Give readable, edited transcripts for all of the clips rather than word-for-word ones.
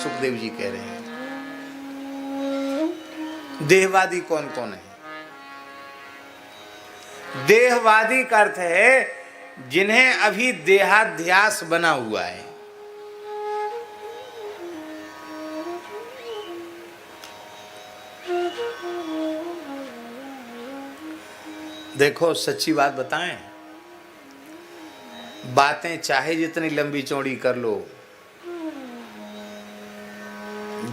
सुखदेव जी कह रहे हैं। देहवादी कौन कौन है? देहवादी का अर्थ है जिन्हें अभी देहाध्यास बना हुआ है। देखो सच्ची बात बताएं, बातें चाहे जितनी लंबी चौड़ी कर लो,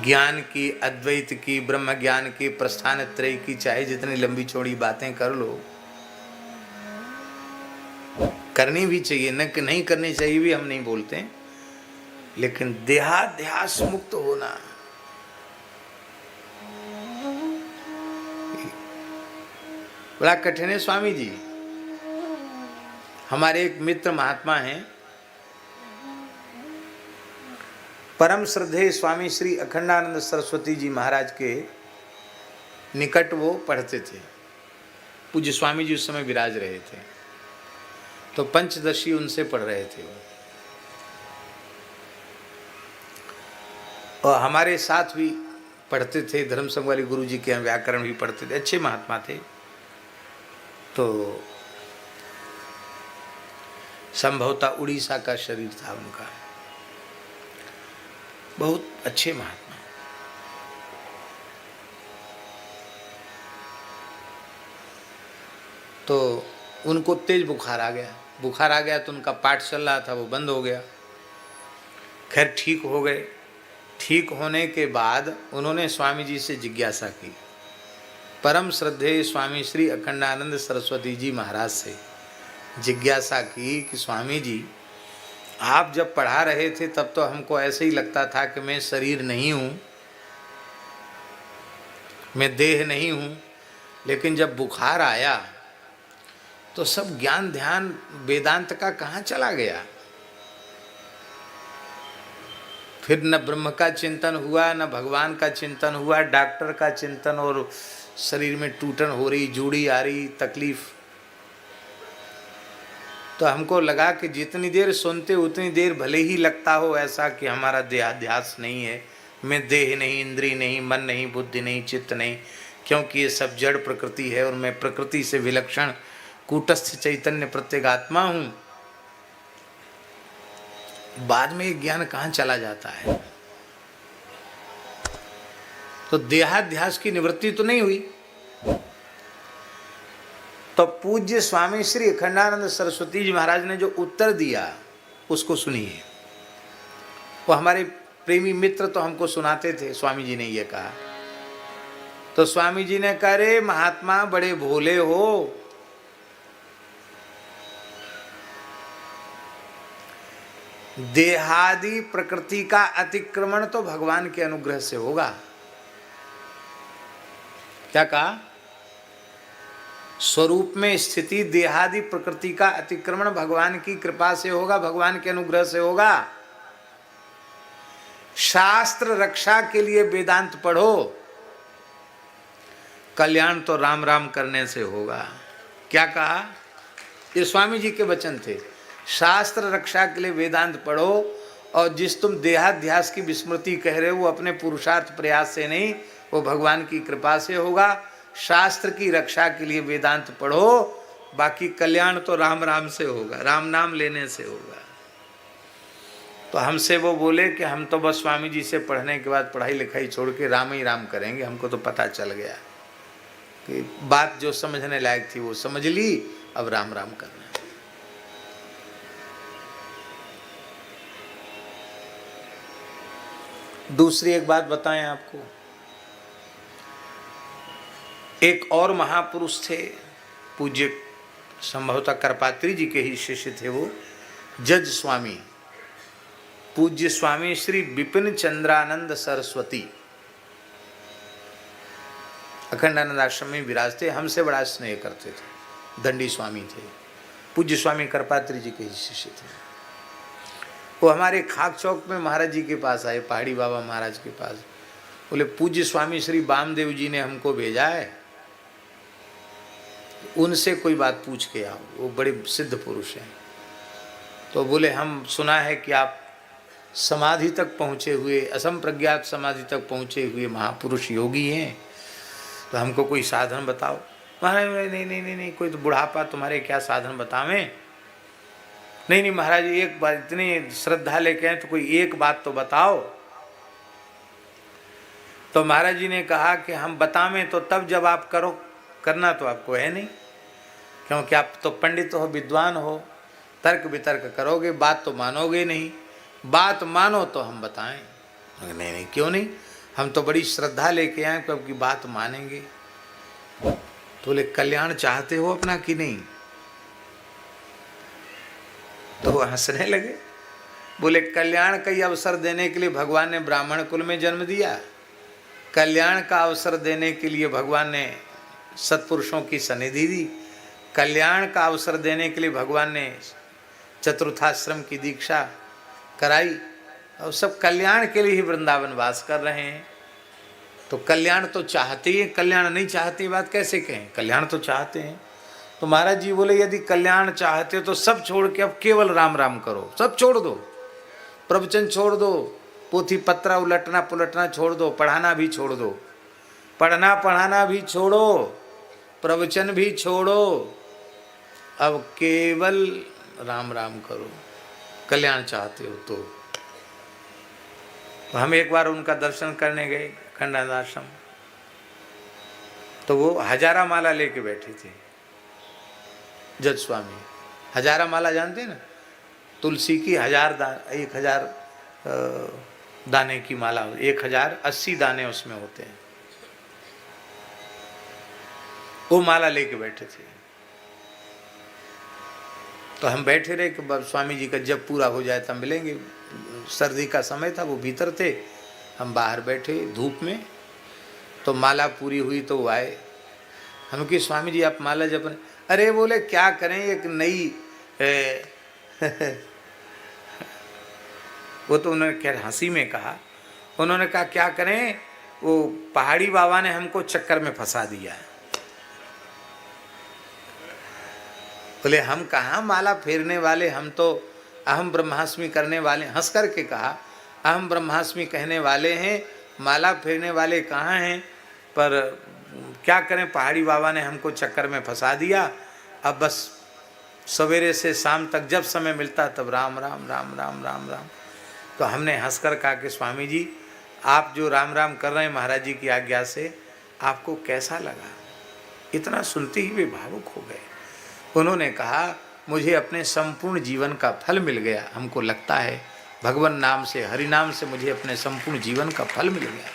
ज्ञान की, अद्वैत की, ब्रह्म ज्ञान की, प्रस्थान त्रय की चाहे जितनी लंबी चौड़ी बातें कर लो, करनी भी चाहिए, न कि नहीं करनी चाहिए भी हम नहीं बोलते, लेकिन देहाध्यास मुक्त होना बड़ा कठिन है। स्वामी जी, हमारे एक मित्र महात्मा हैं, परम श्रद्धेय स्वामी श्री अखंडानंद सरस्वती जी महाराज के निकट वो पढ़ते थे। पूज्य स्वामी जी उस समय विराज रहे थे, तो पंचदशी उनसे पढ़ रहे थे और हमारे साथ भी पढ़ते थे। धर्म संघ वाले गुरु जी के यहाँ व्याकरण भी पढ़ते थे, अच्छे महात्मा थे। तो संभवतः उड़ीसा का शरीर था उनका, बहुत अच्छे महात्मा। तो उनको तेज बुखार आ गया। बुखार आ गया तो उनका पाठ चल रहा था, वो बंद हो गया। खैर ठीक हो गए। ठीक होने के बाद उन्होंने स्वामी जी से जिज्ञासा की, परम श्रद्धेय स्वामी श्री अखंडानंद सरस्वती जी महाराज से जिज्ञासा की कि स्वामी जी, आप जब पढ़ा रहे थे तब तो हमको ऐसे ही लगता था कि मैं शरीर नहीं हूँ, मैं देह नहीं हूँ, लेकिन जब बुखार आया तो सब ज्ञान ध्यान वेदांत का कहाँ चला गया। फिर न ब्रह्म का चिंतन हुआ, न भगवान का चिंतन हुआ, डॉक्टर का चिंतन, और शरीर में टूटन हो रही, जूड़ी आ रही, तकलीफ। तो हमको लगा कि जितनी देर सुनते उतनी देर भले ही लगता हो ऐसा कि हमारा देहाध्यास नहीं है, मैं देह नहीं, इंद्रिय नहीं, मन नहीं, बुद्धि नहीं, चित्त नहीं, क्योंकि ये सब जड़ प्रकृति है और मैं प्रकृति से विलक्षण कूटस्थ चैतन्य प्रत्यगात्मा हूँ। बाद में ये ज्ञान कहाँ चला जाता है। तो देहाध्यास की निवृत्ति तो नहीं हुई। तो पूज्य स्वामी श्री अखंडानंद सरस्वती जी महाराज ने जो उत्तर दिया उसको सुनिए। वो हमारे प्रेमी मित्र तो हमको सुनाते थे, स्वामी जी ने ये कहा। तो स्वामी जी ने कहा, रे महात्मा बड़े भोले हो, देहादि प्रकृति का अतिक्रमण तो भगवान के अनुग्रह से होगा। क्या कहा? स्वरूप में स्थिति देहादि प्रकृति का अतिक्रमण भगवान की कृपा से होगा, भगवान के अनुग्रह से होगा। शास्त्र रक्षा के लिए वेदांत पढ़ो, कल्याण तो राम राम करने से होगा। क्या कहा? ये स्वामी जी के वचन थे। शास्त्र रक्षा के लिए वेदांत पढ़ो, और जिस तुम देहाध्यास की विस्मृति कह रहे हो वो अपने पुरुषार्थ प्रयास से नहीं, वो भगवान की कृपा से होगा। शास्त्र की रक्षा के लिए वेदांत पढ़ो, बाकी कल्याण तो राम राम से होगा, राम नाम लेने से होगा। तो हमसे वो बोले कि हम तो बस स्वामी जी से पढ़ने के बाद पढ़ाई लिखाई छोड़ के राम ही राम करेंगे। हमको तो पता चल गया कि बात जो समझने लायक थी वो समझ ली, अब राम राम करना। दूसरी एक बात बताएं आपको, एक और महापुरुष थे, पूज्य संभवतः करपात्री जी के ही शिष्य थे, वो जज स्वामी, पूज्य स्वामी श्री विपिन चंद्रानंद सरस्वती अखंडानंद आश्रम में विराजते, हमसे बड़ा स्नेह करते थे, दंडी स्वामी थे, पूज्य स्वामी करपात्री जी के ही शिष्य थे। वो हमारे खाक चौक में महाराज जी के पास आए, पहाड़ी बाबा महाराज के पास। बोले पूज्य स्वामी श्री वामदेव जी ने हमको भेजा है, उनसे कोई बात पूछ के आओ, वो बड़े सिद्ध पुरुष हैं। तो बोले हम सुना है कि आप समाधि तक पहुँचे हुए, असंप्रज्ञात समाधि तक पहुँचे हुए महापुरुष योगी हैं, तो हमको कोई साधन बताओ। महाराज नहीं नहीं नहीं नहीं, कोई तो बुढ़ापा, तुम्हारे क्या साधन बतावें। नहीं नहीं महाराज, एक बात, इतनी श्रद्धा लेके आए तो कोई एक बात तो बताओ। तो महाराज जी ने कहा कि हम बतावें तो तब जब आप करो, करना तो आपको है नहीं, क्योंकि आप तो पंडित हो, विद्वान हो, तर्क वितर्क करोगे, बात तो मानोगे नहीं। बात मानो तो हम बताएं। नहीं नहीं, क्यों नहीं, हम तो बड़ी श्रद्धा लेके आए, कब की बात मानेंगे। तो बोले कल्याण चाहते हो अपना कि नहीं। तो वो हंसने लगे, बोले कल्याण का ही अवसर देने के लिए भगवान ने ब्राह्मण कुल में जन्म दिया, कल्याण का अवसर देने के लिए भगवान ने सत्पुरुषों की सनिधि दी, कल्याण का अवसर देने के लिए भगवान ने चतुर्थाश्रम की दीक्षा कराई, और सब कल्याण के लिए ही वृंदावन वास कर रहे हैं। तो कल्याण तो चाहते ही, कल्याण नहीं चाहते बात कैसे कहें, कल्याण तो चाहते हैं। तो महाराज जी बोले यदि कल्याण चाहते हो तो सब छोड़ के अब केवल राम राम करो, सब छोड़ दो, प्रवचन छोड़ दो, पोथी पत्रा उलटना पुलटना छोड़ दो, पढ़ाना भी छोड़ दो, पढ़ना पढ़ाना भी छोड़ो, प्रवचन भी छोड़ो, अब केवल राम राम करो, कल्याण चाहते हो तो। हम एक बार उनका दर्शन करने गए खंडानंद आश्रम, तो वो हजारा माला लेके बैठे थे, जज स्वामी। हजारा माला जानते हैं ना, तुलसी की 1000 दाने की माला, 1080 दाने उसमें होते हैं, वो माला लेके बैठे थे। तो हम बैठे रहे कि स्वामी जी का जब पूरा हो जाए तब मिलेंगे। सर्दी का समय था, वो भीतर थे, हम बाहर बैठे धूप में। तो माला पूरी हुई तो वो आए, हम कि स्वामी जी आप माला जप, अरे बोले क्या करें, एक नई वो तो उन्होंने खैर हंसी में कहा, उन्होंने कहा क्या करें, वो पहाड़ी बाबा ने हमको चक्कर में फंसा दिया है। बोले हम कहाँ माला फेरने वाले, हम तो अहम ब्रह्मास्मि करने वाले। हंस कर के कहा अहम ब्रह्मास्मि कहने वाले हैं, माला फेरने वाले कहाँ हैं, पर क्या करें, पहाड़ी बाबा ने हमको चक्कर में फंसा दिया। अब बस सवेरे से शाम तक जब समय मिलता तब राम राम राम राम राम राम। तो हमने हंसकर कहा कि स्वामी जी आप जो राम राम कर रहे हैं महाराज जी की आज्ञा से, आपको कैसा लगा। इतना सुनते ही वे भावुक हो गए। उन्होंने कहा मुझे अपने संपूर्ण जीवन का फल मिल गया, हमको लगता है भगवान नाम से, हरि नाम से मुझे अपने संपूर्ण जीवन का फल मिल गया।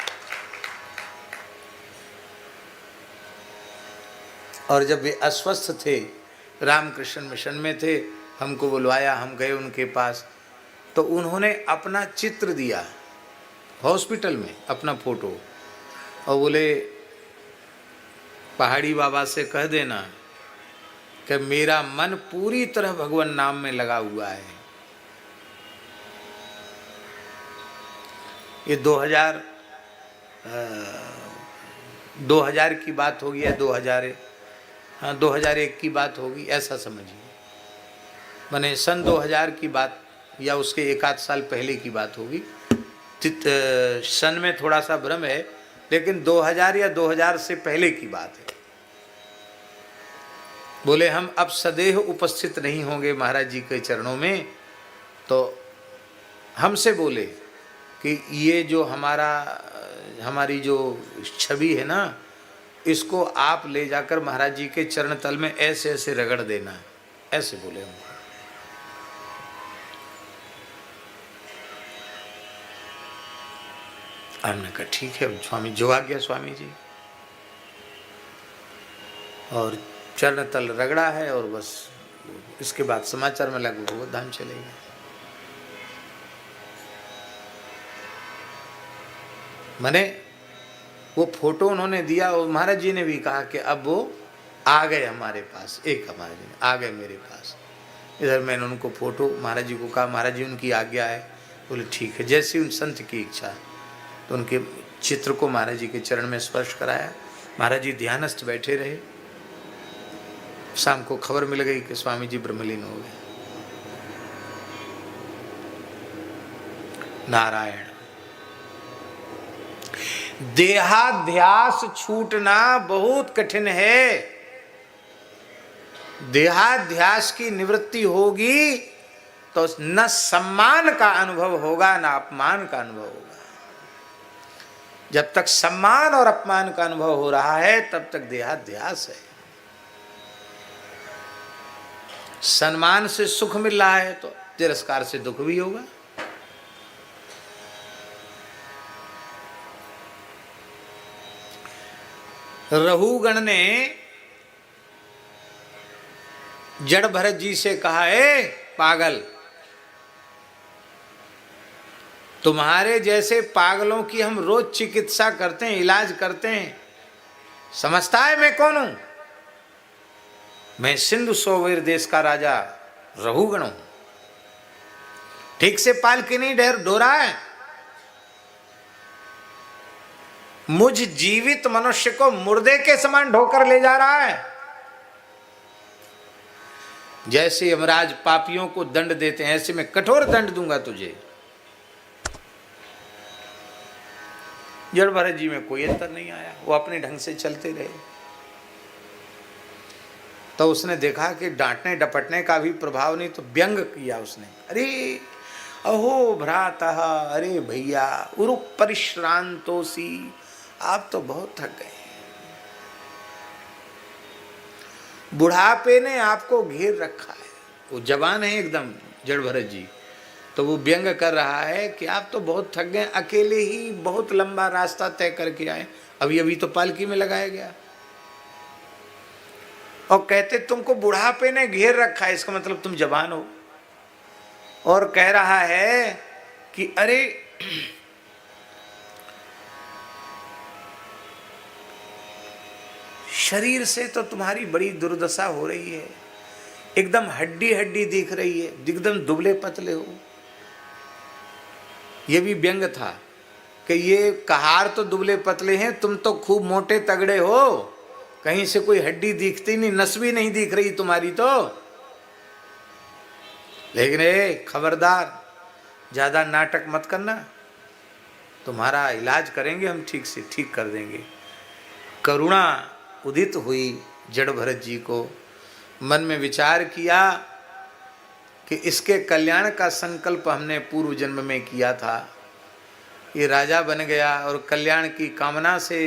और जब वे अस्वस्थ थे, रामकृष्ण मिशन में थे, हमको बुलवाया, हम गए उनके पास, तो उन्होंने अपना चित्र दिया हॉस्पिटल में, अपना फोटो, और बोले पहाड़ी बाबा से कह देना कि मेरा मन पूरी तरह भगवान नाम में लगा हुआ है। ये 2000 की बात होगी या 2001 की बात होगी, ऐसा समझिए। माने सन 2000 की बात या उसके एक आध साल पहले की बात होगी। सन में थोड़ा सा भ्रम है, लेकिन 2000 या 2000 से पहले की बात है। बोले हम अब सदैव उपस्थित नहीं होंगे महाराज जी के चरणों में, तो हमसे बोले कि ये जो हमारी जो छवि है ना, इसको आप ले जाकर महाराज जी के चरण तल में ऐसे ऐसे रगड़ देना, ऐसे बोले हम। हमने कहा ठीक है स्वामी, जो आ गया स्वामी जी। और चरण तल रगड़ा है, और बस इसके बाद समाचार में लगभग वो धाम चले गए। मैंने वो फोटो उन्होंने दिया, और महाराज जी ने भी कहा कि अब वो आ गए हमारे पास, एक हमारे जी आ गए मेरे पास। इधर मैंने उनको फोटो महाराज जी को कहा, महाराज जी उनकी आज्ञा है। बोले ठीक है, जैसी उन संत की इच्छा। तो उनके चित्र को महाराज जी के चरण में स्पर्श कराया। महाराज जी ध्यानस्थ बैठे रहे। शाम को खबर मिल गई कि स्वामी जी ब्रह्मलीन हो गए। नारायण। देहाध्यास छूटना बहुत कठिन है। देहाध्यास की निवृत्ति होगी तो न सम्मान का अनुभव होगा न अपमान का अनुभव होगा। जब तक सम्मान और अपमान का अनुभव हो रहा है तब तक देहाध्यास है। सम्मान से सुख मिल रहा है तो तिरस्कार से दुख भी होगा। रहुगण ने जड़ भरत जी से कहा, ए पागल, तुम्हारे जैसे पागलों की हम रोज चिकित्सा करते हैं, इलाज करते हैं, समझता है मैं कौन हूं? मैं सिंधु सोवेर देश का राजा रहुगण हूं। ठीक से पालकी नहीं ढोरा है। मुझ जीवित मनुष्य को मुर्दे के समान ढोकर ले जा रहा है। जैसे यमराज पापियों को दंड देते हैं ऐसे मैं कठोर दंड दूंगा तुझे। जड़ भरत जी में कोई अंतर नहीं आया, वो अपने ढंग से चलते रहे। तो उसने देखा कि डांटने डपटने का भी प्रभाव नहीं, तो व्यंग किया उसने। अरे अहो भ्रातः, अरे भैया, उरु परिश्रांतोसी, आप तो बहुत थक गए। बुढ़ापे ने आपको घेर रखा है। वो जवान है एकदम जड़ भरत जी, तो वो व्यंग कर रहा है कि आप तो बहुत थक गए, अकेले ही बहुत लंबा रास्ता तय करके आए, अभी अभी तो पालकी में लगाया गया। और कहते तुमको बुढ़ापे ने घेर रखा है, इसका मतलब तुम जवान हो। और कह रहा है कि अरे शरीर से तो तुम्हारी बड़ी दुर्दशा हो रही है, एकदम हड्डी हड्डी दिख रही है, एकदम दुबले पतले हो। ये भी व्यंग था कि ये कहार तो दुबले पतले हैं, तुम तो खूब मोटे तगड़े हो, कहीं से कोई हड्डी दिखती नहीं, नस भी नहीं दिख रही तुम्हारी तो। लेकिन खबरदार, ज्यादा नाटक मत करना, तुम्हारा इलाज करेंगे हम, ठीक से ठीक कर देंगे। करुणा उदित हुई जड़ भरत जी को। मन में विचार किया कि इसके कल्याण का संकल्प हमने पूर्व जन्म में किया था, ये राजा बन गया और कल्याण की कामना से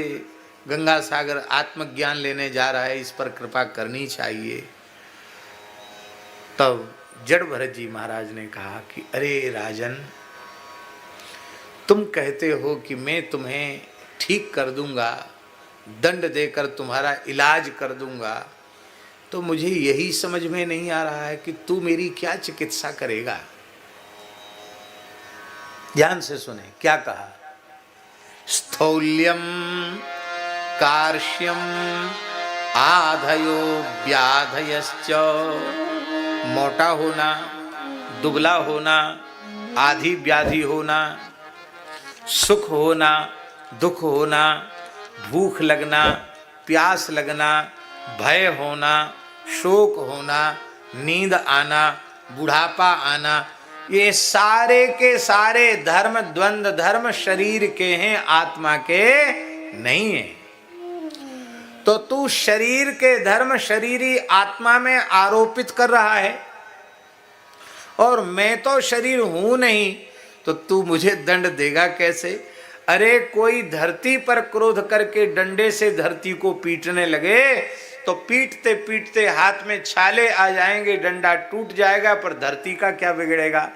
गंगा सागर आत्मज्ञान लेने जा रहा है, इस पर कृपा करनी चाहिए। तब जड़ भरत जी महाराज ने कहा कि अरे राजन, तुम कहते हो कि मैं तुम्हें ठीक कर दूंगा, दंड देकर तुम्हारा इलाज कर दूंगा, तो मुझे यही समझ में नहीं आ रहा है कि तू मेरी क्या चिकित्सा करेगा। ध्यान से सुने क्या कहा। स्थौल्यम कार्श्यम आधयो व्याधयश्च, मोटा होना, दुबला होना, आधी व्याधि होना, सुख होना, दुख होना, भूख लगना, प्यास लगना, भय होना, शोक होना, नींद आना, बुढ़ापा आना, ये सारे के सारे धर्म द्वंद्व धर्म शरीर के हैं, आत्मा के नहीं है। तो तू शरीर के धर्म शरीरी आत्मा में आरोपित कर रहा है, और मैं तो शरीर हूं नहीं, तो तू मुझे दंड देगा कैसे? अरे कोई धरती पर क्रोध करके डंडे से धरती को पीटने लगे तो पीटते पीटते हाथ में छाले आ जाएंगे, डंडा टूट जाएगा, पर धरती का क्या बिगड़ेगा?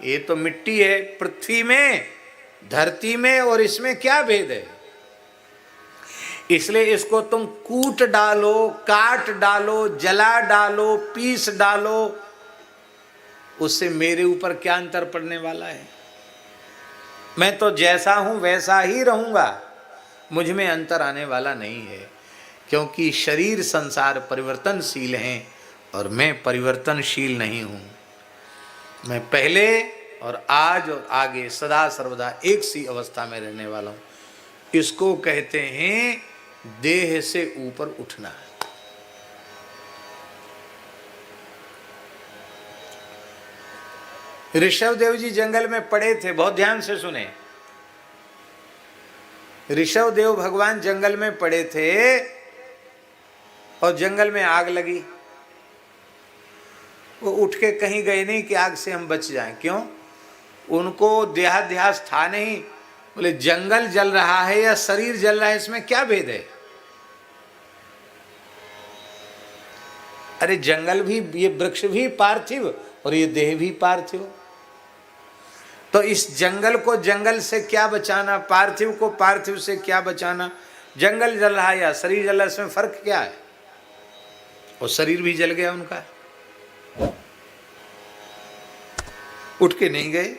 ये तो मिट्टी है। पृथ्वी में, धरती में और इसमें क्या भेद है? इसलिए इसको तुम कूट डालो, काट डालो, जला डालो, पीस डालो, उससे मेरे ऊपर क्या अंतर पड़ने वाला है? मैं तो जैसा हूं वैसा ही रहूंगा, मुझ में अंतर आने वाला नहीं है, क्योंकि शरीर संसार परिवर्तनशील हैं और मैं परिवर्तनशील नहीं हूं। मैं पहले और आज और आगे सदा सर्वदा एक सी अवस्था में रहने वाला हूं। इसको कहते हैं देह से ऊपर उठना। ऋषभ देव जी जंगल में पड़े थे, बहुत ध्यान से सुने। ऋषभ देव भगवान जंगल में पड़े थे और जंगल में आग लगी। वो उठ के कहीं गए नहीं कि आग से हम बच जाएं। क्यों? उनको देहाध्यास था नहीं। बोले जंगल जल रहा है या शरीर जल रहा है, इसमें क्या भेद है? अरे जंगल भी, ये वृक्ष भी पार्थिव और ये देह भी पार्थिव। तो इस जंगल को जंगल से क्या बचाना, पार्थिव को पार्थिव से क्या बचाना? जंगल जल रहा है या शरीर जल रहा है, इसमें फर्क क्या है? और शरीर भी जल गया उनका, उठ के नहीं गए।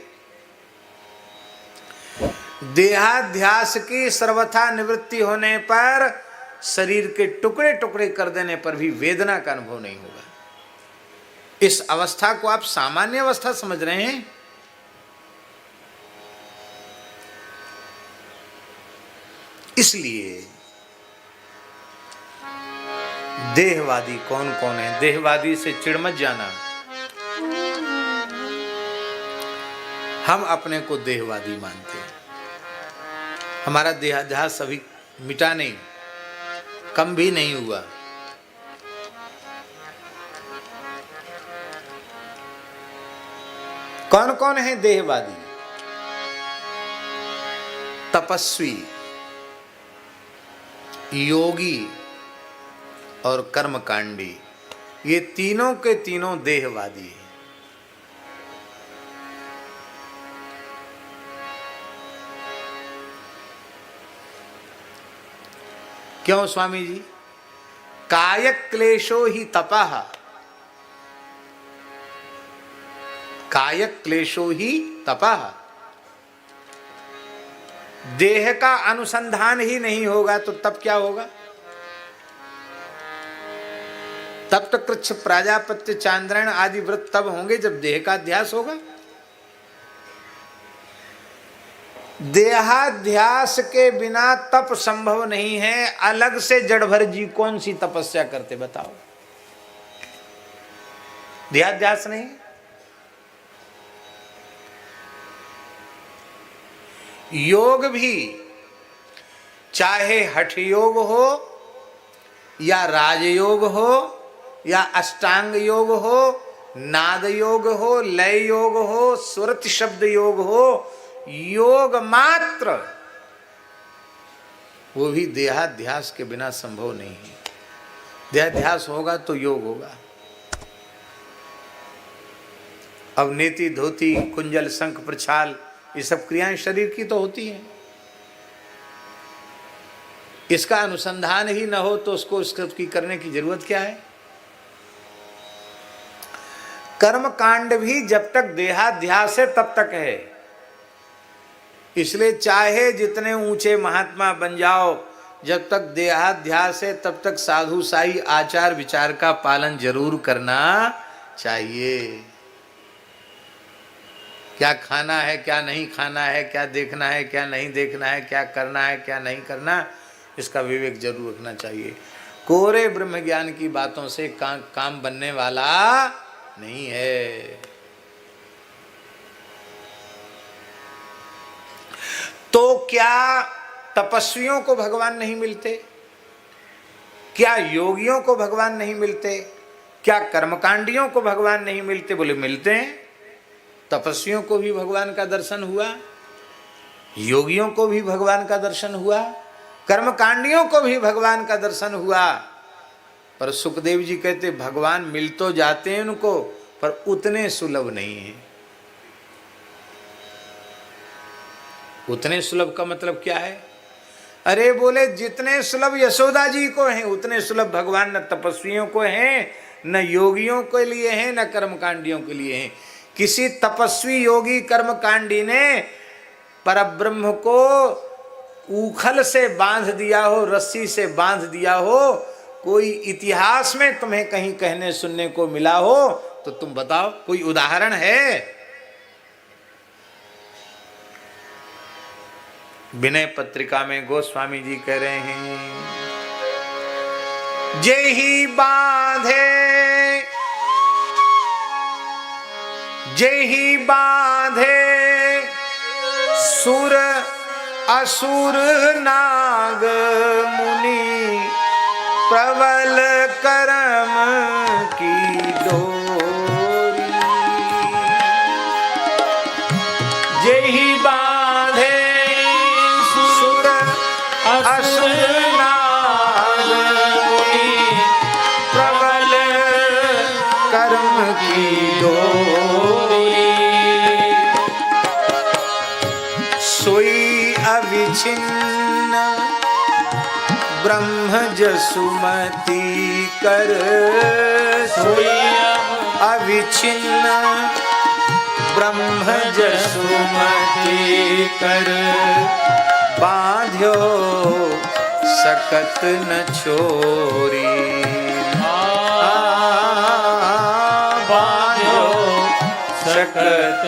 देहाध्यास की सर्वथा निवृत्ति होने पर, शरीर के टुकड़े टुकड़े कर देने पर भी वेदना का अनुभव नहीं होगा। इस अवस्था को आप सामान्य अवस्था समझ रहे हैं। इसलिए देहवादी कौन कौन है? देहवादी से चिढ़ मत जाना। हम अपने को देहवादी मानते हैं। हमारा देहाध्यास अभी मिटा नहीं, कम भी नहीं हुआ। कौन कौन है देहवादी? तपस्वी, योगी और कर्मकांडी, ये तीनों के तीनों देहवादी हैं। क्यों स्वामी जी? काय क्लेशो ही तपः, काय क्लेशो ही तपः। देह का अनुसंधान ही नहीं होगा तो तब क्या होगा? तब तो कृच्छ प्राजापत्य चांद्रायण आदि व्रत तब होंगे जब देह का अध्यास होगा। देहाध्यास के बिना तप संभव नहीं है। अलग से जड़भर जी कौन सी तपस्या करते बताओ? देहाध्यास नहीं। योग भी चाहे हठ योग हो या राजयोग हो या अष्टांग योग हो, नाद योग हो, लय योग हो, स्वरत शब्द योग हो, योग मात्र वो भी देहाध्यास के बिना संभव नहीं है। देहाध्यास होगा तो योग होगा। अब नेति धोती कुंजल शंख प्रछाल ये सब क्रियाएं शरीर की तो होती हैं। इसका अनुसंधान ही न हो तो उसको उसकी करने की जरूरत क्या है? कर्म कांड भी जब तक देहाध्यास है तब तक है। इसलिए चाहे जितने ऊंचे महात्मा बन जाओ, जब तक देहाध्यास है तब तक साधु साई आचार विचार का पालन जरूर करना चाहिए। क्या खाना है, क्या नहीं खाना है, क्या देखना है, क्या नहीं देखना है, क्या करना है, क्या नहीं करना, इसका विवेक जरूर रखना चाहिए। कोरे ब्रह्म ज्ञान की बातों से काम बनने वाला नहीं है। तो क्या तपस्वियों को भगवान नहीं मिलते? क्या योगियों को भगवान नहीं मिलते? क्या कर्मकांडियों को भगवान नहीं मिलते? बोले मिलते हैं। तपस्वियों को भी भगवान का दर्शन हुआ, योगियों को भी भगवान का दर्शन हुआ, कर्मकांडियों को भी भगवान का दर्शन हुआ। पर सुखदेव जी कहते भगवान मिल तो जाते हैं उनको, पर उतने सुलभ नहीं है। उतने सुलभ का मतलब क्या है? अरे बोले जितने सुलभ यशोदा जी को हैं उतने सुलभ भगवान न तपस्वियों को हैं, न योगियों के लिए हैं, न कर्मकांडियों के लिए हैं। किसी तपस्वी योगी कर्मकांडी ने परब्रह्म को ऊखल से बांध दिया हो, रस्सी से बांध दिया हो, कोई इतिहास में तुम्हें कहीं कहने सुनने को मिला हो तो तुम बताओ, कोई उदाहरण है? विनय पत्रिका में गोस्वामी जी कह रहे हैं, जे ही बांधे जेहि बांधे सुर असुर नाग मुनि प्रबल करम की डोरी। जेहि बांधे सुर असुर नाग मुनि प्रबल कर्म की डोरी। सोई अविच्छिन्न ब्रह्म जसुमति कर। सोई अविच्छिन्न ब्रह्म जसुमति कर। बांध्यो सकत न छोरी। बांध्यो सकत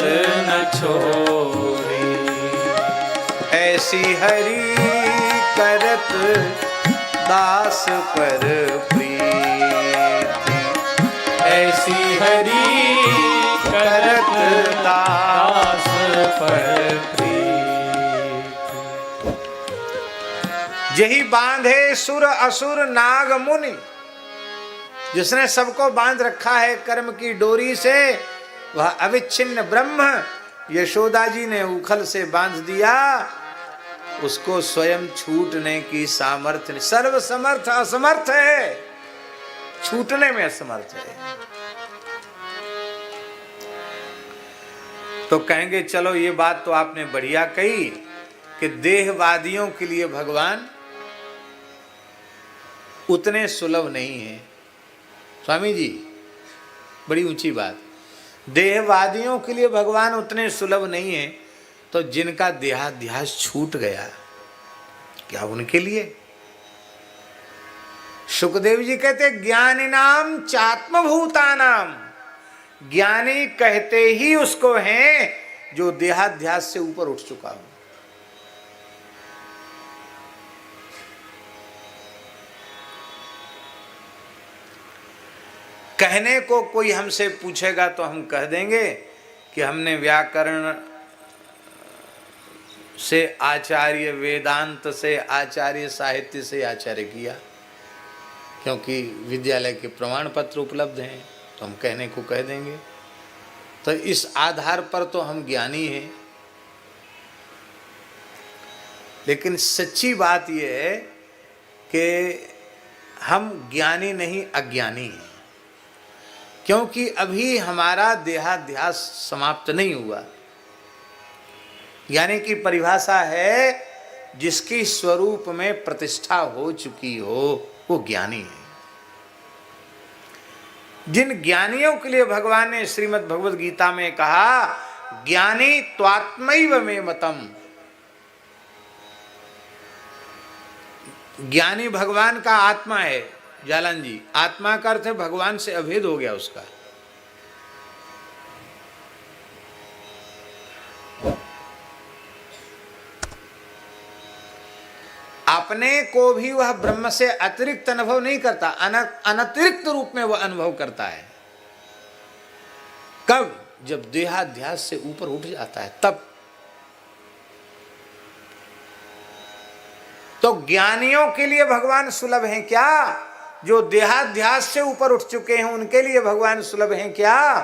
न छोरी। ऐसी हरि करत दास पर प्रीति। ऐसी हरि करत दास पर प्रीति। यही बांधे सुर असुर नाग मुनि, जिसने सबको बांध रखा है कर्म की डोरी से, वह अविच्छिन्न ब्रह्म यशोदा जी ने उखल से बांध दिया। उसको स्वयं छूटने की सामर्थ्य, सर्व समर्थ असमर्थ है, छूटने में असमर्थ है। तो कहेंगे चलो ये बात तो आपने बढ़िया कही कि देहवादियों के लिए भगवान उतने सुलभ नहीं है। स्वामी जी बड़ी ऊंची बात, देहवादियों के लिए भगवान उतने सुलभ नहीं है। तो जिनका देहाध्यास छूट गया, क्या उनके लिए? सुखदेव जी कहते ज्ञानिनाम चात्मभूतानाम, ज्ञानी कहते ही उसको हैं जो देहाध्यास से ऊपर उठ चुका हो। कहने को कोई हमसे पूछेगा तो हम कह देंगे कि हमने व्याकरण से आचार्य, वेदांत से आचार्य, साहित्य से आचार्य किया, क्योंकि विद्यालय के प्रमाण पत्र उपलब्ध हैं, तो हम कहने को कह देंगे। तो इस आधार पर तो हम ज्ञानी हैं। लेकिन सच्ची बात यह है कि हम ज्ञानी नहीं अज्ञानी हैं, क्योंकि अभी हमारा देहाध्यास समाप्त नहीं हुआ। ज्ञानी की परिभाषा है जिसकी स्वरूप में प्रतिष्ठा हो चुकी हो, वो ज्ञानी है। जिन ज्ञानियों के लिए भगवान ने श्रीमद् भगवद गीता में कहा ज्ञानी त्वात्मैव मे मतम, ज्ञानी भगवान का आत्मा है। जालन जी, आत्मा का अर्थ है भगवान से अभेद हो गया उसका। अपने को भी वह ब्रह्म से अतिरिक्त अनुभव नहीं करता, अनतिरिक्त रूप में वह अनुभव करता है। कब? जब देहाध्यास से ऊपर उठ जाता है तब। तो ज्ञानियों के लिए भगवान सुलभ हैं क्या? जो देहाध्यास से ऊपर उठ चुके हैं उनके लिए भगवान सुलभ हैं क्या?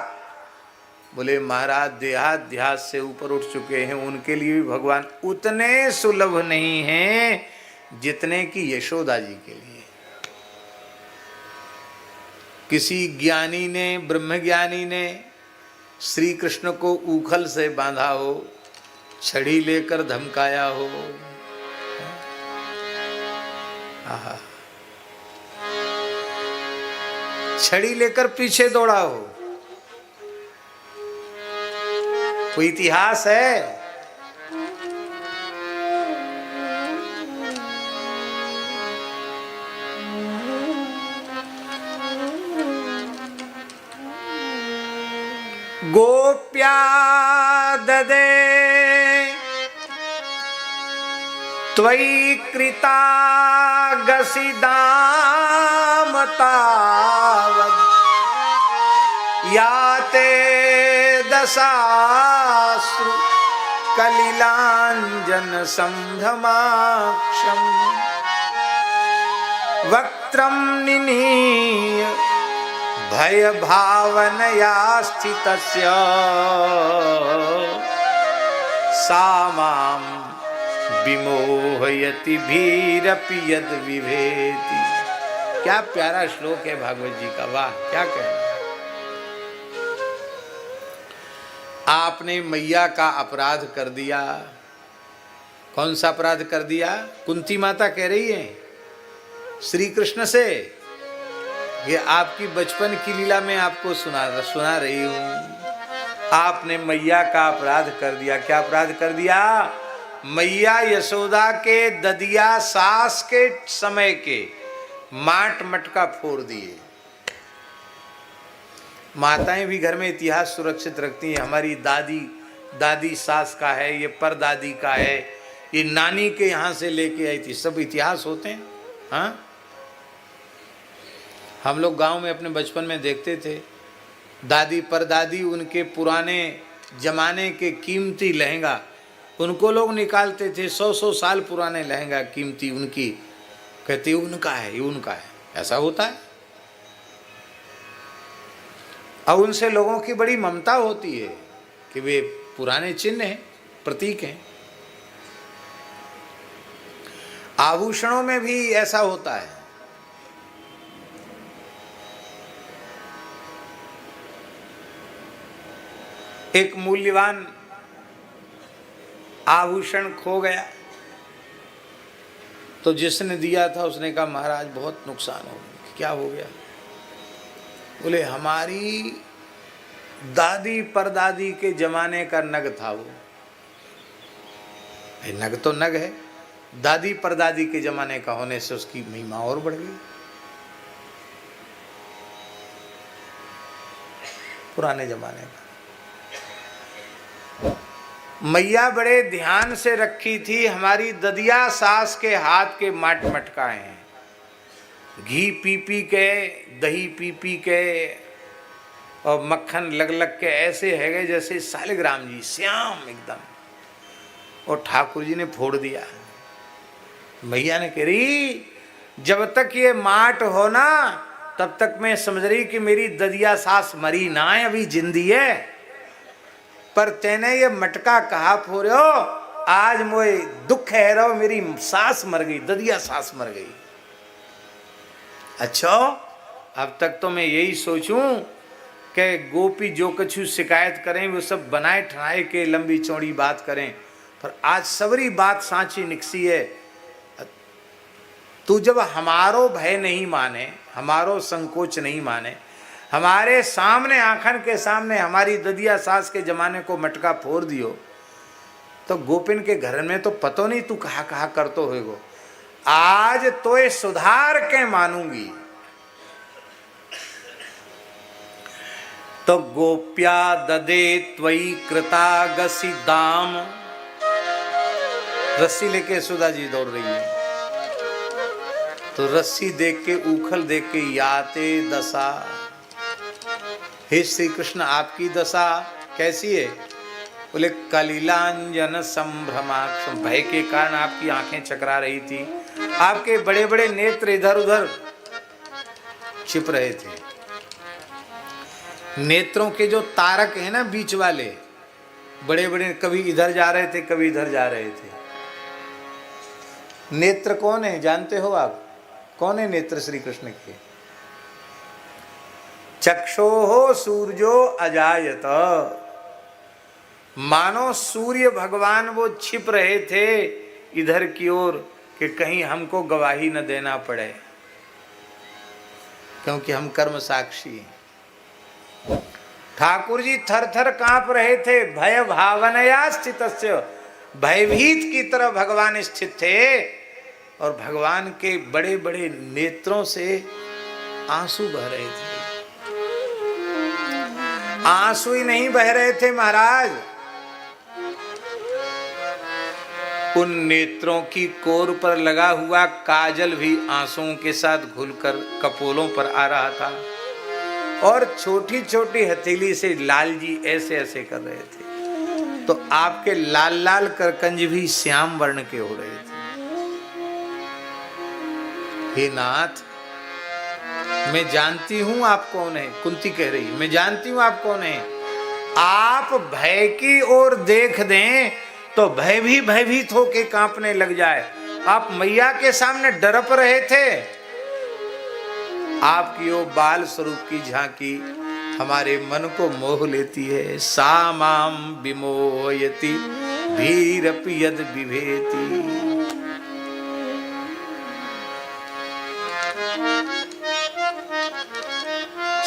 बोले महाराज, देहाध्यास से ऊपर उठ चुके हैं उनके लिए भी भगवान उतने सुलभ नहीं हैं जितने की यशोदा जी के लिए। किसी ज्ञानी ने, ब्रह्मज्ञानी ने श्री कृष्ण को ऊखल से बांधा हो, छड़ी लेकर धमकाया हो, आहा, छड़ी लेकर पीछे दौड़ा हो, कोई इतिहास है? गोप्या ददे त्वयि कृता गसिदाम तावद् याते दशाश्रु कलिलांजन संभ्रमाक्षम वक्त्रम निनीय भय भावनया स्थितस्य सा मां विमोहयति भीरपि यद विभेति। क्या प्यारा श्लोक है भागवत जी का, वाह क्या कहना। आपने मैया का अपराध कर दिया। कौन सा अपराध कर दिया? कुंती माता कह रही है श्री कृष्ण से, ये आपकी बचपन की लीला में आपको सुना रही हूं। आपने मैया का अपराध कर दिया। क्या अपराध कर दिया? मैया यशोदा के ददिया सास के समय के माट मटका फोड़ दिए। माताएं भी घर में इतिहास सुरक्षित रखती हैं। हमारी दादी सास का है, ये परदादी का है, ये नानी के यहाँ से लेके आई थी, सब इतिहास होते हैं। हाँ, हम लोग गांव में अपने बचपन में देखते थे, दादी परदादी उनके पुराने जमाने के कीमती लहंगा उनको लोग निकालते थे। 100 साल पुराने लहंगा कीमती उनकी, कहते उनका है, ये उनका है। ऐसा होता है। अब उनसे लोगों की बड़ी ममता होती है कि वे पुराने चिन्ह हैं, प्रतीक हैं। आभूषणों में भी ऐसा होता है। एक मूल्यवान आभूषण खो गया तो जिसने दिया था उसने कहा महाराज बहुत नुकसान हो गया। क्या हो गया? बोले हमारी दादी परदादी के जमाने का नग था वो। नग तो नग है, दादी परदादी के जमाने का होने से उसकी महिमा और बढ़ गई। पुराने जमाने का मैया बड़े ध्यान से रखी थी। हमारी ददिया सास के हाथ के माट मटकाए हैं, घी पी पी के, दही पी पी के और मक्खन लग लग के ऐसे है गए जैसे सालिग्राम जी, श्याम एकदम। और ठाकुर जी ने फोड़ दिया। मैया ने कह रही जब तक ये माट हो ना तब तक मैं समझ रही कि मेरी ददिया सास मरी ना है, अभी जिंदी है। पर तेने ये मटका कहा फोड़ो, आज मोए दुख है रो, मेरी सास मर गई, ददिया सास मर गई। अच्छा, अब तक तो मैं यही सोचूं कि गोपी जो कछु शिकायत करें वो सब बनाए ठनाए के लंबी चौड़ी बात करें, पर आज सबरी बात सांची निकसी है। तू जब हमारो भय नहीं माने, हमारो संकोच नहीं माने, हमारे सामने आंखन के सामने हमारी ददिया सास के जमाने को मटका फोड़ दियो, तो गोपिन के घर में तो पतो नहीं तू कहा कहा करतो होएगो। आज तो ये सुधार के मानूंगी। तो गोप्या ददे त्वयि कृतागसी दाम। रस्सी लेके सुधा जी दौड़ रही है, तो रस्सी देख के, उखल देख के, याते दशा। हे श्री कृष्ण आपकी दशा कैसी है? बोले कलिलांजन संभ्रमाक्ष। भय के कारण आपकी आंखें चकरा रही थी, आपके बड़े बड़े नेत्र इधर उधर छिप रहे थे। नेत्रों के जो तारक है ना बीच वाले, बड़े बड़े, कभी इधर जा रहे थे कभी इधर जा रहे थे। नेत्र कौन है जानते हो आप? कौन है नेत्र श्री कृष्ण के? चक्षोः सूर्यो अजायत। मानो सूर्य भगवान वो छिप रहे थे इधर की ओर कि कहीं हमको गवाही न देना पड़े, क्योंकि हम कर्म साक्षी हैं। ठाकुर जी थर थर कांप रहे थे। भय भावनया स्थितस्य, भयभीत की तरह भगवान स्थित थे और भगवान के बड़े बड़े नेत्रों से आंसू बह रहे थे। आंसू ही नहीं बह रहे थे महाराज, उन नेत्रों की कोर पर लगा हुआ काजल भी आंसुओं के साथ घुलकर कपोलों पर आ रहा था। और छोटी छोटी हथेली से लाल जी ऐसे ऐसे कर रहे थे, तो आपके लाल लाल करकंज भी श्याम वर्ण के हो रहे थे। हे नाथ, मैं जानती हूं आप कौन है। कुंती कह रही, मैं जानती हूं आप कौन है। आप भय की ओर देख दें तो भय भी भयभीत होके कांपने लग जाए। आप मैया के सामने डरप रहे थे, आपकी वो बाल स्वरूप की झांकी हमारे मन को मोह लेती है। सा माम विमोहयति भीरपि यद विभेति।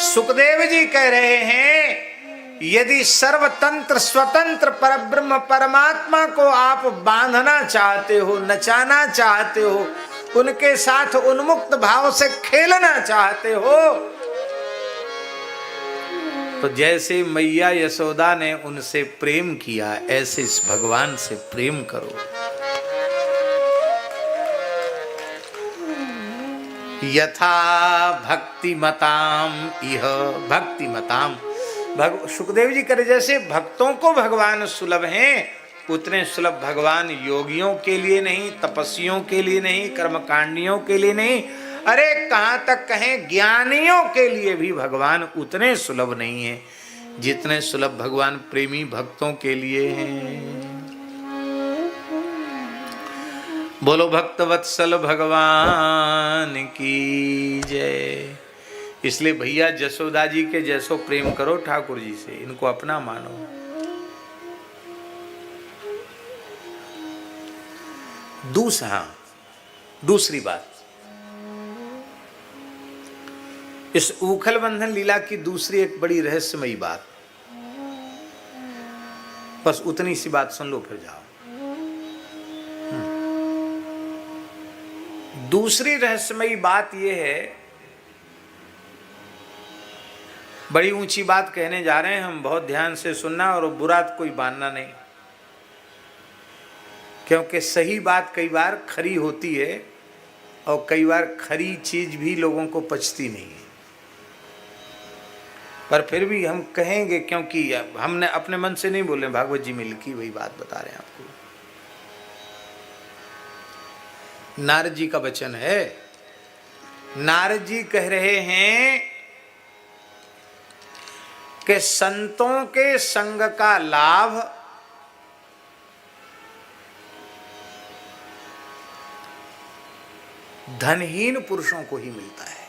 सुखदेव जी कह रहे हैं, यदि सर्वतंत्र स्वतंत्र परब्रह्म परमात्मा को आप बांधना चाहते हो, नचाना चाहते हो, उनके साथ उन्मुक्त भाव से खेलना चाहते हो, तो जैसे मैया यशोदा ने उनसे प्रेम किया, ऐसे इस भगवान से प्रेम करो। यथा भक्ति मताम इह भक्ति मताम। सुखदेव जी करे, जैसे भक्तों को भगवान सुलभ हैं, उतने सुलभ भगवान योगियों के लिए नहीं, तपस्वियों के लिए नहीं, कर्मकांडियों के लिए नहीं, अरे कहां तक कहें ज्ञानियों के लिए भी भगवान उतने सुलभ नहीं है जितने सुलभ भगवान प्रेमी भक्तों के लिए हैं। बोलो भक्तवत्सल भगवान की जय। इसलिए भैया जसोदा जी के जैसो प्रेम करो ठाकुर जी से, इनको अपना मानो। दूसरी बात, इस ऊखल बंधन लीला की दूसरी एक बड़ी रहस्यमयी बात, बस उतनी सी बात सुन लो फिर जाओ। दूसरी रहस्यमयी बात यह है, बड़ी ऊंची बात कहने जा रहे हैं हम, बहुत ध्यान से सुनना और बुरा कोई मानना नहीं, क्योंकि सही बात कई बार खरी होती है और कई बार खरी चीज भी लोगों को पचती नहीं है, पर फिर भी हम कहेंगे, क्योंकि हमने अपने मन से नहीं बोले, भागवत जी में लिखी वही बात बता रहे हैं आपको। नारद जी का वचन है, नारद जी कह रहे हैं कि संतों के संग का लाभ धनहीन पुरुषों को ही मिलता है।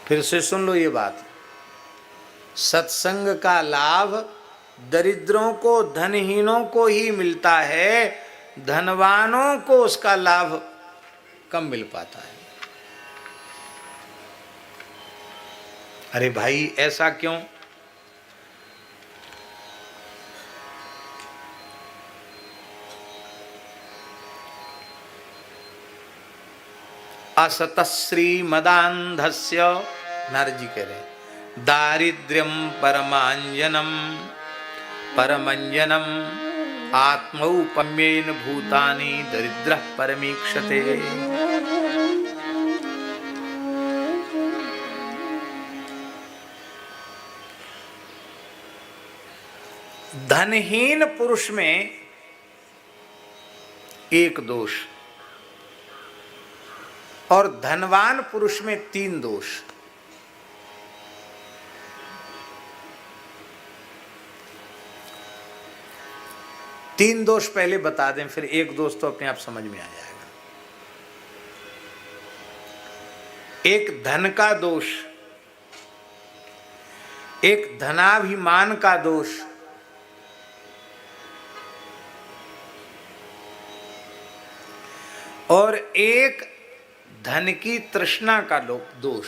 फिर से सुन लो ये बात, सत्संग का लाभ दरिद्रों को, धनहीनों को ही मिलता है, धनवानों को उसका लाभ कम मिल पाता है। अरे भाई ऐसा क्यों? असतश्री मदांधस्य, नारद जी कह रहे हैं, दारिद्र्यम परमांजनम परमंजनम आत्मौपम्येन भूतानि दरिद्रः परमीक्षते। धनहीन पुरुष में एक दोष और धनवान पुरुष में 3 दोष। तीन दोष पहले बता दें, फिर एक दोष तो अपने आप समझ में आ जाएगा। एक धन का दोष, एक धनाभिमान का दोष, और एक धन की तृष्णा का दोष।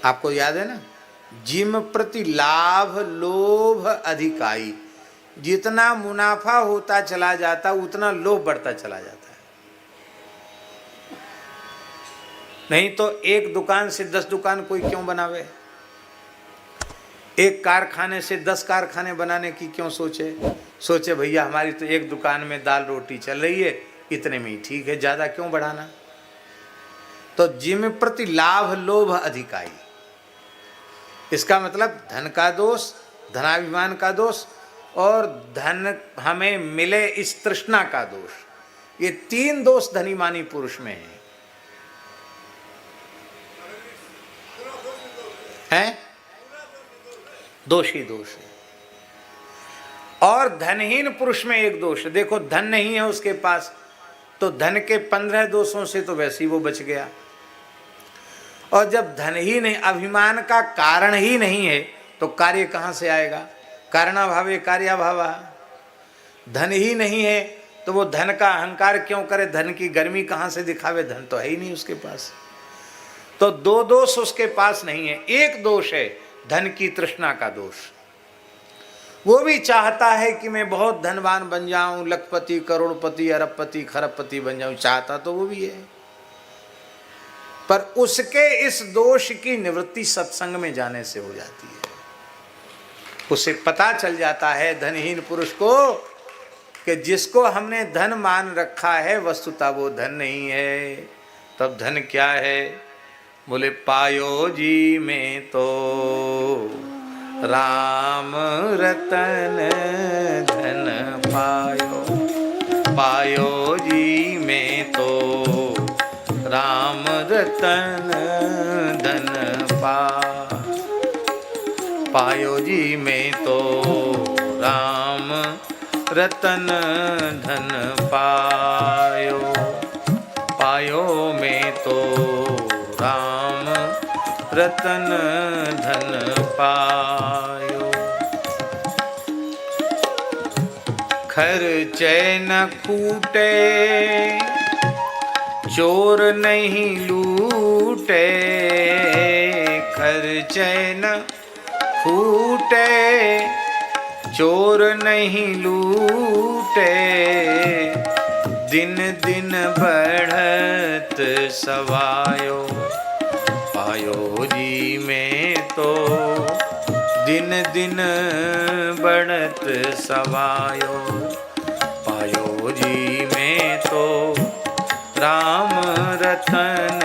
आपको याद है ना, जिम प्रति लाभ लोभ अधिकाई, जितना मुनाफा होता चला जाता उतना लोभ बढ़ता चला जाता है। नहीं तो एक दुकान से 10 दुकान कोई क्यों बनावे, एक कारखाने से 10 कारखाने बनाने की क्यों सोचे, सोचे भैया हमारी तो एक दुकान में दाल रोटी चल रही है, इतने में ही ठीक है, ज़्यादा क्यों बढ़ाना। तो जिम प्रति लाभ लोभ अधिकाई, इसका मतलब धन का दोष, धनाभिमान का दोष और धन हमें मिले इस तृष्णा का दोष, ये तीन दोष धनीमानी पुरुष में है दोष ही दोष है। और धनहीन पुरुष में एक दोष है, देखो धन नहीं है उसके पास तो धन के 15 दोषों से तो वैसे ही वो बच गया, और जब धन ही नहीं, अभिमान का कारण ही नहीं है तो कार्य कहाँ से आएगा, कारणाभावे कार्याभावा। धन ही नहीं है तो वो धन का अहंकार क्यों करे, धन की गर्मी कहाँ से दिखावे, धन तो है ही नहीं उसके पास। तो दो दोष उसके पास नहीं है, एक दोष है धन की तृष्णा का दोष। वो भी चाहता है कि मैं बहुत धनवान बन जाऊं, लखपति करोड़पति अरबपति खरबपति बन जाऊं, चाहता तो वो भी है, पर उसके इस दोष की निवृत्ति सत्संग में जाने से हो जाती है। उसे पता चल जाता है धनहीन पुरुष को कि जिसको हमने धन मान रखा है वस्तुतः वो धन नहीं है। तब धन क्या है, बोले पायो जी में तो राम रतन धन पायो, पायो जी में तो राम रतन धन पायो जी में तो राम रतन धन पायो, पायो में तो राम रतन धन पायो। खर्चे न कूटे चोर नहीं लूटे, खर्चे न फूटे चोर नहीं लूटे, दिन दिन बढ़त सवायो, पायो जी में तो दिन दिन बढ़त सवायो, पायो जी में तो राम रतन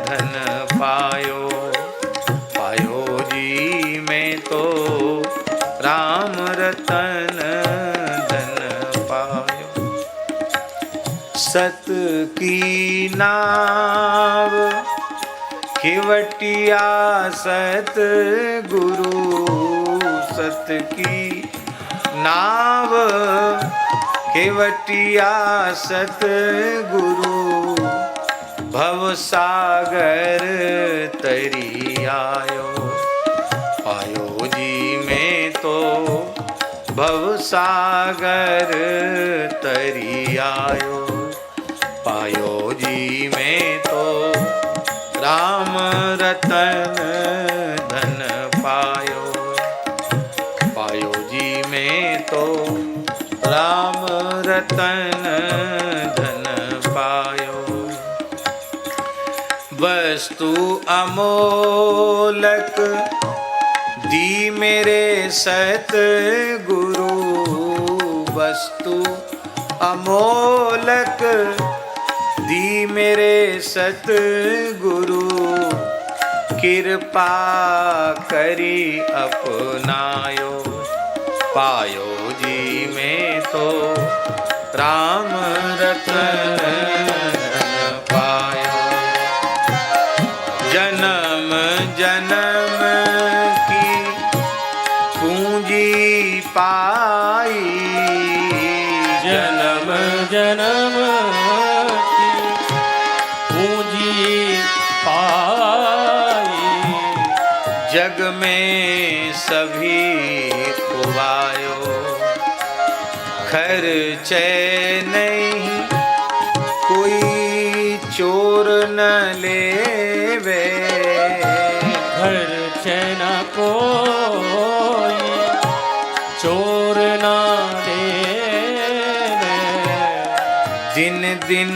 धन पायो, पायो जी में तो राम रतन धन पायो। सत की नाव केवटिया सत गुरु, सत की नाव केवटिया सत गुरु, भव सागर तरी आयो, पायो जी में तो भव सागर तरी आयो, पायो जी में तो राम रतन धन पायो, पायो जी में तो राम रतन धन पायो। वस्तु अमोलक दी मेरे सत गुरु, वस्तु अमोलक दी मेरे सत गुरु, कृपा करी अपनायो, पायो जी में तो राम रतन पायो। जन्म जन्म की पूंजी पाई, जन्म जन्म की पूंजी पाई, जग में सभी खुआयो, खर्चे नहीं कोई चोर न लेवे, खर्चे न कोई चोर न लेवे, दिन दिन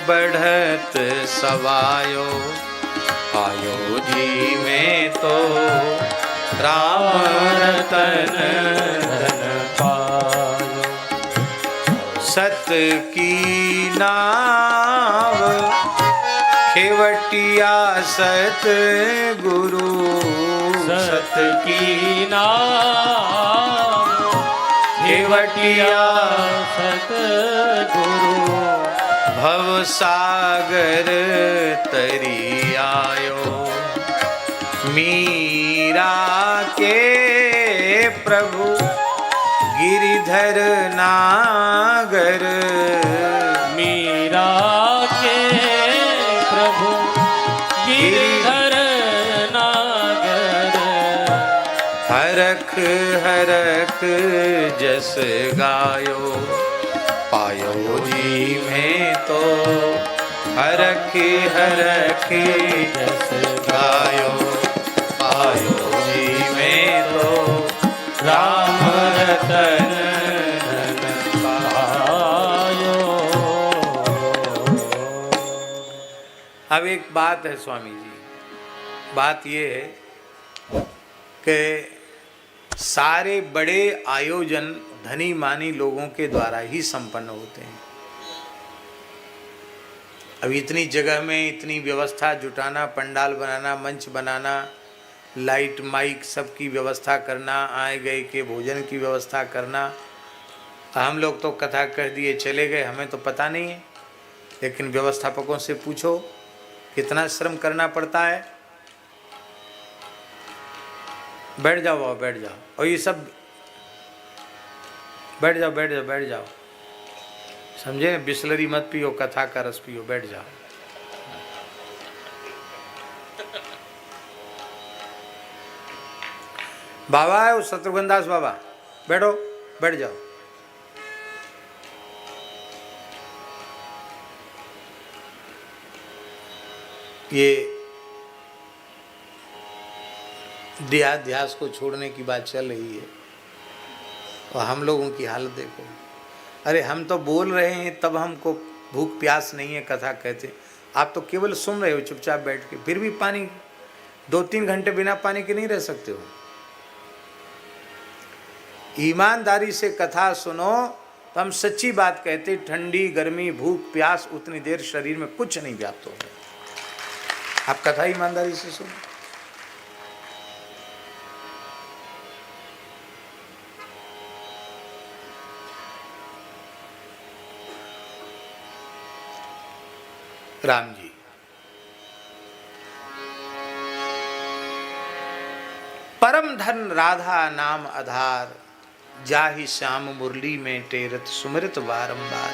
बढ़त सवायो, पायो जी में तो राम रतन धन पायो। सत की नाव खेवटिया सत गुरु सत की नाम खेवटिया सत गुरु भव सागर तरी आयो मीरा के प्रभु गिरिधर नागर मीरा के प्रभु गिरिधर नागर हरख हरख जस गायो पायो जी में तो हरख हरख जस गायो पायो जी में तो राम रतन धन आयो। अब एक बात है स्वामी जी, बात ये है कि सारे बड़े आयोजन धनी मानी लोगों के द्वारा ही संपन्न होते हैं। अब इतनी जगह में इतनी व्यवस्था जुटाना, पंडाल बनाना, मंच बनाना, लाइट माइक सबकी व्यवस्था करना, आए गए के भोजन की व्यवस्था करना। हम लोग तो कथा कह दिए चले गए, हमें तो पता नहीं है, लेकिन व्यवस्थापकों से पूछो कितना श्रम करना पड़ता है। बैठ जाओ बाबा, बैठ जाओ। और ये सब बैठ जाओ बैठ जाओ बैठ जाओ, समझे? बिस्लरी मत पियो, कथा का रस पियो, बैठ जाओ। बाबा है वो शत्रुघ्न दास बाबा, बैठो, बैठ जाओ। ये देहाध्यास को छोड़ने की बात चल रही है और हम लोगों की हालत देखो। अरे हम तो बोल रहे हैं तब हमको भूख प्यास नहीं है, कथा कहते, आप तो केवल सुन रहे हो चुपचाप बैठ के, फिर भी पानी 2-3 घंटे बिना पानी के नहीं रह सकते हो। ईमानदारी से कथा सुनो तो हम सच्ची बात कहते, ठंडी गर्मी भूख प्यास उतनी देर शरीर में कुछ नहीं व्याप्त होगा। आप कथा ईमानदारी से सुनो। राम जी परम धन राधा नाम आधार, जाहि श्याम मुरली में टेरत सुमृत बारंबार।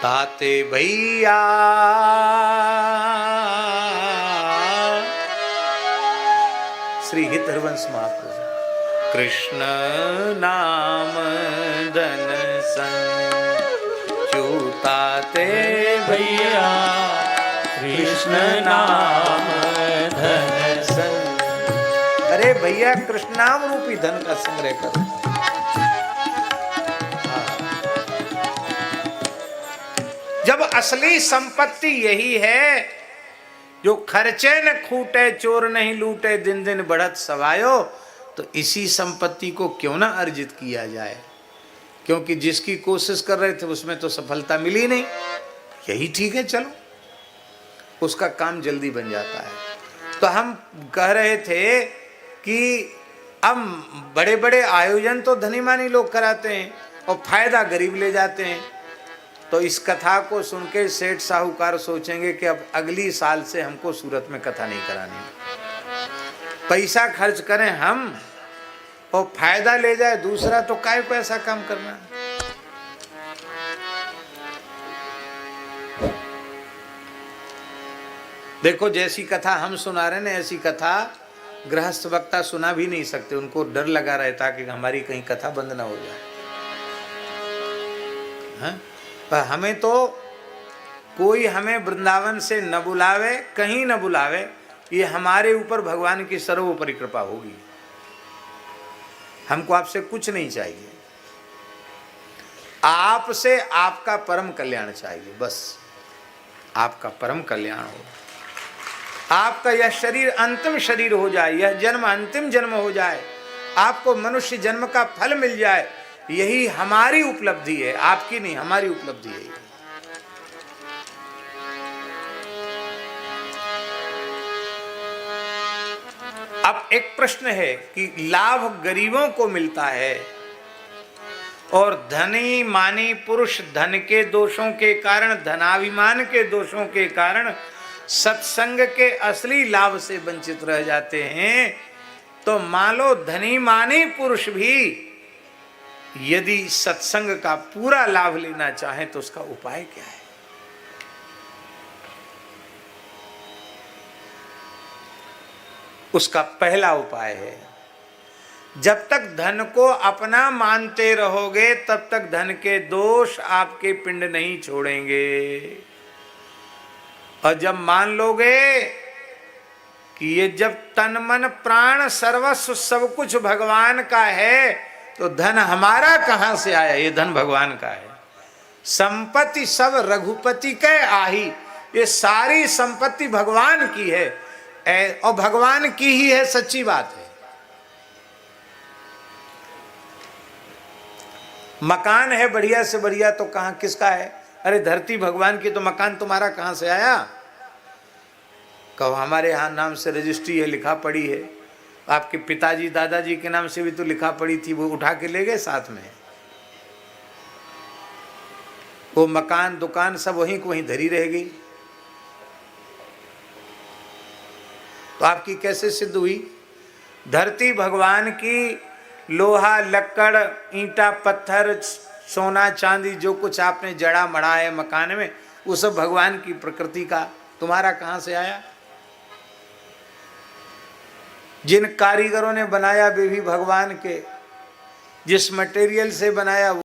ताते भैया श्री हित हरवंश महाप्रभु, कृष्ण नाम धन संचूताते भैया कृष्ण नाम धन संग। अरे भैया कृष्ण नाम रूपी धन का संग्रह करो। जब असली संपत्ति यही है जो खर्चे न खूटे, चोर नहीं लूटे, दिन दिन बढ़त सवायो, तो इसी संपत्ति को क्यों ना अर्जित किया जाए। क्योंकि जिसकी कोशिश कर रहे थे उसमें तो सफलता मिली नहीं, यही ठीक है, चलो उसका काम जल्दी बन जाता है। तो हम कह रहे थे कि अब बड़े बड़े आयोजन तो धनी मानी लोग कराते हैं और फायदा गरीब ले जाते हैं। तो इस कथा को सुन के सेठ साहूकार सोचेंगे कि अब अगली साल से हमको सूरत में कथा नहीं करानी, पैसा खर्च करें हम और फायदा ले जाए दूसरा, तो काय को ऐसा काम करना। देखो जैसी कथा हम सुना रहे हैं ऐसी कथा गृहस्थ वक्ता सुना भी नहीं सकते, उनको डर लगा रहता कि हमारी कहीं कथा बंद ना हो जाए। हाँ? पर हमें तो कोई हमें वृंदावन से न बुलावे, कहीं न बुलावे, ये हमारे ऊपर भगवान की सर्वोपरि कृपा होगी। हमको आपसे कुछ नहीं चाहिए, आपसे आपका परम कल्याण चाहिए, बस आपका परम कल्याण हो, आपका यह शरीर अंतिम शरीर हो जाए, यह जन्म अंतिम जन्म हो जाए, आपको मनुष्य जन्म का फल मिल जाए, यही हमारी उपलब्धि है, आपकी नहीं, हमारी उपलब्धि है। अब एक प्रश्न है कि लाभ गरीबों को मिलता है और धनी मानी पुरुष धन के दोषों के कारण, धनाभिमान के दोषों के कारण सत्संग के असली लाभ से वंचित रह जाते हैं। तो मान लो धनी मानी पुरुष भी यदि सत्संग का पूरा लाभ लेना चाहे तो उसका उपाय क्या है? उसका पहला उपाय है, जब तक धन को अपना मानते रहोगे तब तक धन के दोष आपके पिंड नहीं छोड़ेंगे। और जब मान लोगे कि ये जब तन मन प्राण सर्वस्व सब कुछ भगवान का है, तो धन हमारा कहां से आया? ये धन भगवान का है। संपत्ति सब रघुपति के आही, ये सारी संपत्ति भगवान की है और भगवान की ही है, सच्ची बात है। मकान है बढ़िया से बढ़िया तो कहां किसका है? अरे धरती भगवान की, तो मकान तुम्हारा कहां से आया? कहो हमारे यहाँ नाम से रजिस्ट्री है, लिखा पड़ी है, आपके पिताजी दादाजी के नाम से भी तो लिखा पड़ी थी, वो उठा के ले गए साथ में। वो मकान दुकान सब वहीं को वहीं धरी रह गई, तो आपकी कैसे सिद्ध हुई? धरती भगवान की, लोहा लक्कड़ ईंटा पत्थर सोना चांदी जो कुछ आपने जड़ा मड़ा है मकान में, वो सब भगवान की प्रकृति का, तुम्हारा कहां से आया? जिन कारीगरों ने बनाया वे भी भगवान के, जिस मटेरियल से बनाया